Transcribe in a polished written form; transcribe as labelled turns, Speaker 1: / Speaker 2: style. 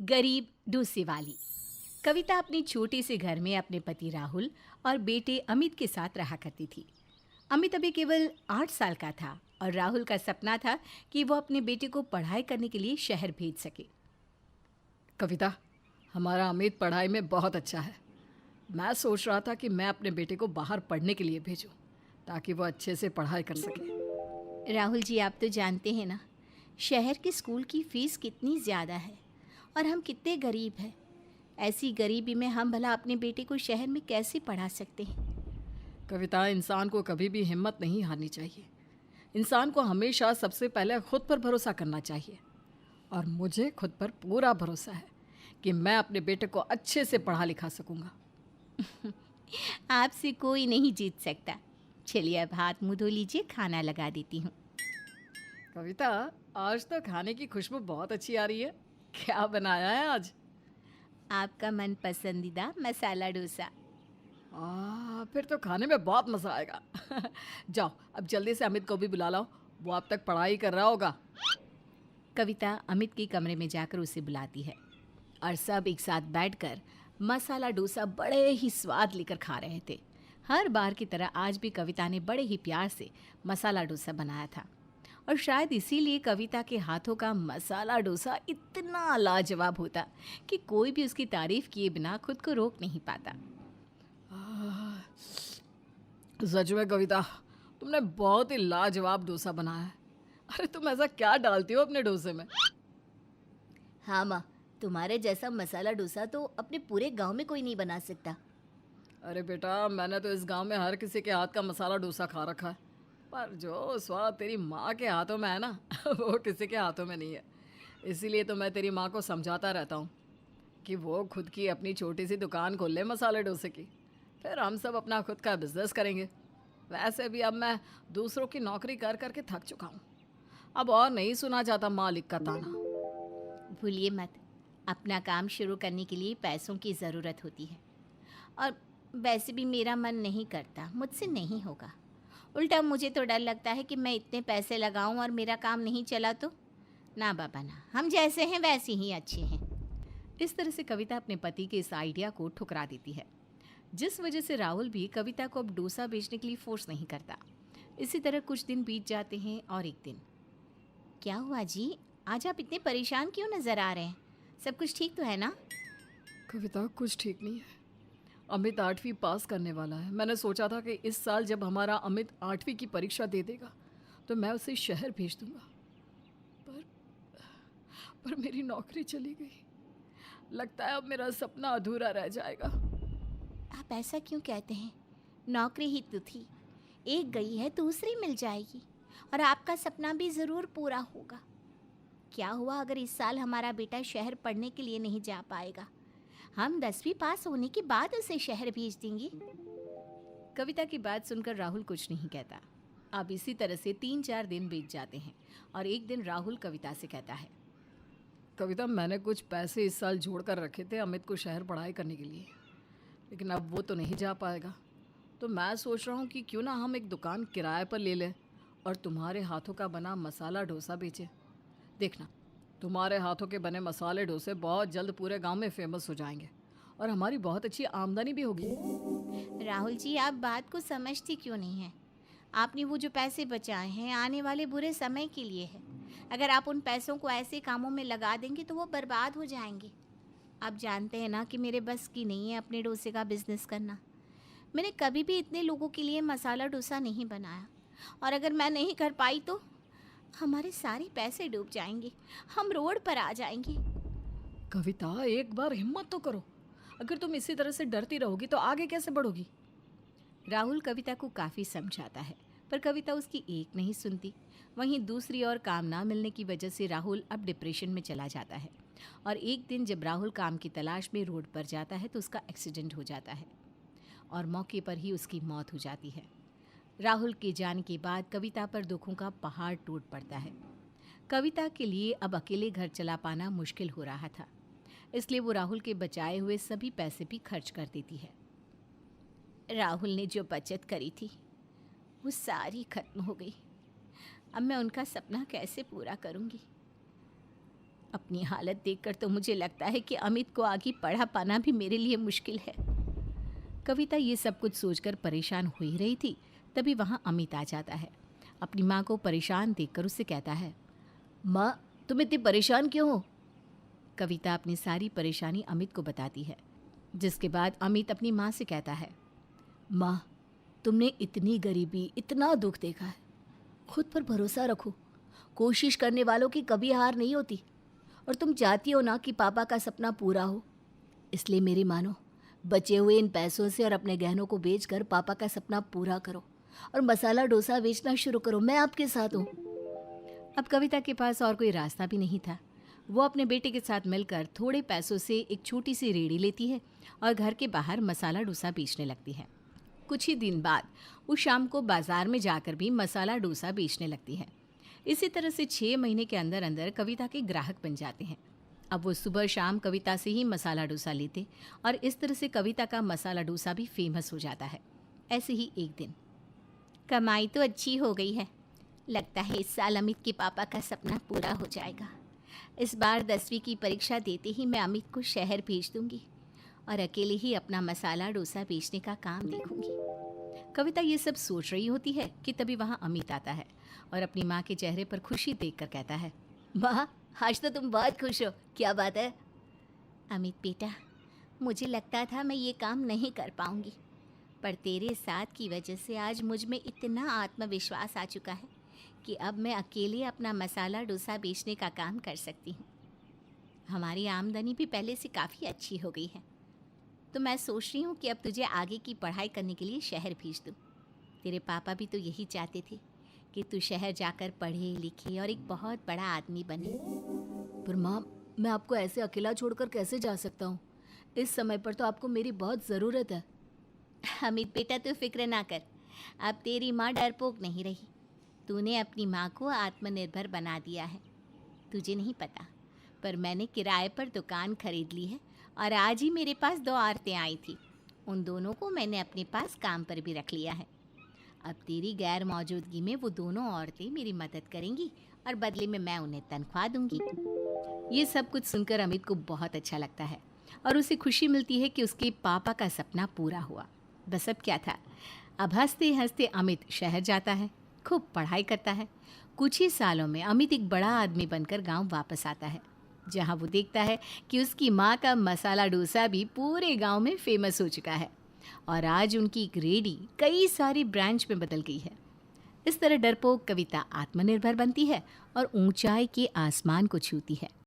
Speaker 1: गरीब डूसे वाली। कविता अपने छोटे से घर में अपने पति राहुल और बेटे अमित के साथ रहा करती थी। अमित अभी केवल 8 साल का था और राहुल का सपना था कि वो अपने बेटे को पढ़ाई करने के लिए शहर भेज सके।
Speaker 2: कविता, हमारा अमित पढ़ाई में बहुत अच्छा है। मैं सोच रहा था कि मैं अपने बेटे को बाहर पढ़ने के लिए भेजूं ताकि वो अच्छे से पढ़ाई कर सके।
Speaker 1: राहुल जी, आप तो जानते हैं ना, शहर के स्कूल की फ़ीस कितनी ज़्यादा है और हम कितने गरीब हैं। ऐसी गरीबी में हम भला अपने बेटे को शहर में कैसे पढ़ा सकते हैं।
Speaker 2: कविता, इंसान को कभी भी हिम्मत नहीं हारनी चाहिए। इंसान को हमेशा सबसे पहले खुद पर भरोसा करना चाहिए और मुझे खुद पर पूरा भरोसा है कि मैं अपने बेटे को अच्छे से पढ़ा लिखा सकूंगा।
Speaker 1: आपसे कोई नहीं जीत सकता। चलिए अब हाथ मुंह धो लीजिए, खाना लगा देती हूँ।
Speaker 2: कविता, आज तो खाने की खुशबू बहुत अच्छी आ रही है। क्या बनाया है आज?
Speaker 1: आपका मन पसंदीदा मसाला डोसा।
Speaker 2: फिर तो खाने में बहुत मज़ा आएगा। जाओ, अब जल्दी से अमित को भी बुला लाओ। वो अब तक पढ़ाई कर रहा होगा।
Speaker 1: कविता अमित के कमरे में जाकर उसे बुलाती है और सब एक साथ बैठकर मसाला डोसा बड़े ही स्वाद लेकर खा रहे थे। हर बार की तरह आज भी कविता ने बड़े ही प्यार से मसाला डोसा बनाया था और शायद इसीलिए कविता के हाथों का मसाला डोसा इतना लाजवाब होता कि कोई भी उसकी तारीफ किए बिना खुद को रोक नहीं पाता।
Speaker 2: सच में कविता, तुमने बहुत ही लाजवाब डोसा बनाया है। अरे, तुम ऐसा क्या डालती हो अपने डोसे में?
Speaker 1: हाँ माँ, तुम्हारे जैसा मसाला डोसा तो अपने पूरे गांव में कोई नहीं बना सकता।
Speaker 2: अरे बेटा, मैंने तो इस गांव में हर किसी के हाथ का मसाला डोसा खा रखा है, पर जो स्वाद तेरी माँ के हाथों में है ना वो किसी के हाथों में नहीं है। इसीलिए तो मैं तेरी माँ को समझाता रहता हूँ कि वो खुद की अपनी छोटी सी दुकान खोल ले मसाले डोसे की। फिर हम सब अपना खुद का बिजनेस करेंगे। वैसे भी अब मैं दूसरों की नौकरी कर कर के थक चुका हूँ। अब और नहीं सुना जाता मालिक का ताना।
Speaker 1: भूलिए मत, अपना काम शुरू करने के लिए पैसों की ज़रूरत होती है। और वैसे भी मेरा मन नहीं करता, मुझसे नहीं होगा। उल्टा मुझे तो डर लगता है कि मैं इतने पैसे लगाऊं और मेरा काम नहीं चला तो। ना बाबा ना, हम जैसे हैं वैसे ही अच्छे हैं। इस तरह से कविता अपने पति के इस आइडिया को ठुकरा देती है, जिस वजह से राहुल भी कविता को अब डोसा बेचने के लिए फोर्स नहीं करता। इसी तरह कुछ दिन बीत जाते हैं और एक दिन। क्या हुआ जी, आज आप इतने परेशान क्यों नज़र आ रहे हैं? सब कुछ ठीक तो है ना?
Speaker 2: कविता, कुछ ठीक नहीं है। अमित 8वीं पास करने वाला है। मैंने सोचा था कि इस साल जब हमारा अमित 8वीं की परीक्षा दे देगा तो मैं उसे शहर भेज दूंगा, पर पर मेरी नौकरी चली गई। लगता है अब मेरा सपना अधूरा रह जाएगा।
Speaker 1: आप ऐसा क्यों कहते हैं? नौकरी ही तो थी, एक गई है दूसरी मिल जाएगी और आपका सपना भी ज़रूर पूरा होगा। क्या हुआ अगर इस साल हमारा बेटा शहर पढ़ने के लिए नहीं जा पाएगा? हम 10वीं पास होने के बाद उसे शहर भेज देंगे। कविता की बात सुनकर राहुल कुछ नहीं कहता। अब इसी तरह से 3-4 दिन बीत जाते हैं और एक दिन राहुल कविता से कहता है।
Speaker 2: कविता, मैंने कुछ पैसे इस साल जोड़ कर रखे थे अमित को शहर पढ़ाई करने के लिए, लेकिन अब वो तो नहीं जा पाएगा। तो मैं सोच रहा हूँ कि क्यों ना हम एक दुकान किराए पर ले लें और तुम्हारे हाथों का बना मसाला डोसा बेचें। देखना, तुम्हारे हाथों के बने मसाले डोसे बहुत जल्द पूरे गांव में फेमस हो जाएंगे और हमारी बहुत अच्छी आमदनी भी होगी।
Speaker 1: राहुल जी, आप बात को समझती क्यों नहीं हैं? आपने वो जो पैसे बचाए हैं आने वाले बुरे समय के लिए है। अगर आप उन पैसों को ऐसे कामों में लगा देंगे तो वो बर्बाद हो जाएंगे। आप जानते हैं ना कि मेरे बस की नहीं है अपने डोसे का बिजनेस करना। मैंने कभी भी इतने लोगों के लिए मसाला डोसा नहीं बनाया और अगर मैं नहीं कर पाई तो हमारे सारे पैसे डूब जाएंगे, हम रोड पर आ जाएंगे।
Speaker 2: कविता, एक बार हिम्मत तो करो। अगर तुम इसी तरह से डरती रहोगी तो आगे कैसे बढ़ोगी?
Speaker 1: राहुल कविता को काफ़ी समझाता है, पर कविता उसकी एक नहीं सुनती। वहीं दूसरी ओर काम ना मिलने की वजह से राहुल अब डिप्रेशन में चला जाता है और एक दिन जब राहुल काम की तलाश में रोड पर जाता है तो उसका एक्सीडेंट हो जाता है और मौके पर ही उसकी मौत हो जाती है। राहुल के जाने के बाद कविता पर दुखों का पहाड़ टूट पड़ता है। कविता के लिए अब अकेले घर चला पाना मुश्किल हो रहा था, इसलिए वो राहुल के बचाए हुए सभी पैसे भी खर्च कर देती है। राहुल ने जो बचत करी थी वो सारी खत्म हो गई। अब मैं उनका सपना कैसे पूरा करूंगी? अपनी हालत देखकर तो मुझे लगता है कि अमित को आगे पढ़ा पाना भी मेरे लिए मुश्किल है। कविता ये सब कुछ सोचकर परेशान हो ही रही थी, तभी वहाँ अमित आ जाता है। अपनी माँ को परेशान देखकर उससे कहता है, माँ तुम इतनी परेशान क्यों हो? कविता अपनी सारी परेशानी अमित को बताती है, जिसके बाद अमित अपनी माँ से कहता है, माँ तुमने इतनी गरीबी, इतना दुख देखा है, खुद पर भरोसा रखो, कोशिश करने वालों की कभी हार नहीं होती। और तुम चाहती हो ना कि पापा का सपना पूरा हो, इसलिए मेरी मानो, बचे हुए इन पैसों से और अपने गहनों को बेचकर पापा का सपना पूरा करो और मसाला डोसा बेचना शुरू करो। मैं आपके साथ हूँ। अब कविता के पास और कोई रास्ता भी नहीं था। वो अपने बेटे के साथ मिलकर थोड़े पैसों से एक छोटी सी रेहड़ी लेती है और घर के बाहर मसाला डोसा बेचने लगती है। कुछ ही दिन बाद वो शाम को बाजार में जाकर भी मसाला डोसा बेचने लगती है। इसी तरह से 6 महीने के अंदर अंदर कविता के ग्राहक बन जाते हैं। अब वो सुबह शाम कविता से ही मसाला डोसा लेते और इस तरह से कविता का मसाला डोसा भी फेमस हो जाता है। ऐसे ही एक दिन, कमाई तो अच्छी हो गई है, लगता है इस साल अमित के पापा का सपना पूरा हो जाएगा। इस बार 10वीं की परीक्षा देते ही मैं अमित को शहर भेज दूंगी और अकेले ही अपना मसाला डोसा बेचने का काम देखूंगी। कविता ये सब सोच रही होती है कि तभी वहाँ अमित आता है और अपनी माँ के चेहरे पर खुशी देखकर कहता है, माँ आज तो तुम बहुत खुश हो, क्या बात है? अमित बेटा, मुझे लगता था मैं ये काम नहीं कर पाऊंगी, पर तेरे साथ की वजह से आज मुझ में इतना आत्मविश्वास आ चुका है कि अब मैं अकेले अपना मसाला डोसा बेचने का काम कर सकती हूँ। हमारी आमदनी भी पहले से काफ़ी अच्छी हो गई है, तो मैं सोच रही हूँ कि अब तुझे आगे की पढ़ाई करने के लिए शहर भेज दूँ। तेरे पापा भी तो यही चाहते थे कि तू शहर जाकर पढ़े लिखे और एक बहुत बड़ा आदमी बने। पर माँ, मैं आपको ऐसे अकेला छोड़कर कैसे जा सकता हूँ? इस समय पर तो आपको मेरी बहुत ज़रूरत है। अमित बेटा तू फिक्र ना कर, अब तेरी माँ डरपोक नहीं रही। तूने अपनी माँ को आत्मनिर्भर बना दिया है। तुझे नहीं पता, पर मैंने किराए पर दुकान खरीद ली है और आज ही मेरे पास 2 औरतें आई थी। उन दोनों को मैंने अपने पास काम पर भी रख लिया है। अब तेरी गैर मौजूदगी में वो दोनों औरतें मेरी मदद करेंगी और बदले में मैं उन्हें तनख्वाह दूंगी। ये सब कुछ सुनकर अमित को बहुत अच्छा लगता है और उसे खुशी मिलती है कि उसके पापा का सपना पूरा हुआ। बस अब क्या था, अब हंसते हंसते अमित शहर जाता है, खूब पढ़ाई करता है। कुछ ही सालों में अमित एक बड़ा आदमी बनकर गांव वापस आता है, जहां वो देखता है कि उसकी माँ का मसाला डोसा भी पूरे गांव में फेमस हो चुका है और आज उनकी एक रेडी कई सारी ब्रांच में बदल गई है। इस तरह डरपोक कविता आत्मनिर्भर बनती है और ऊंचाई के आसमान को छूती है।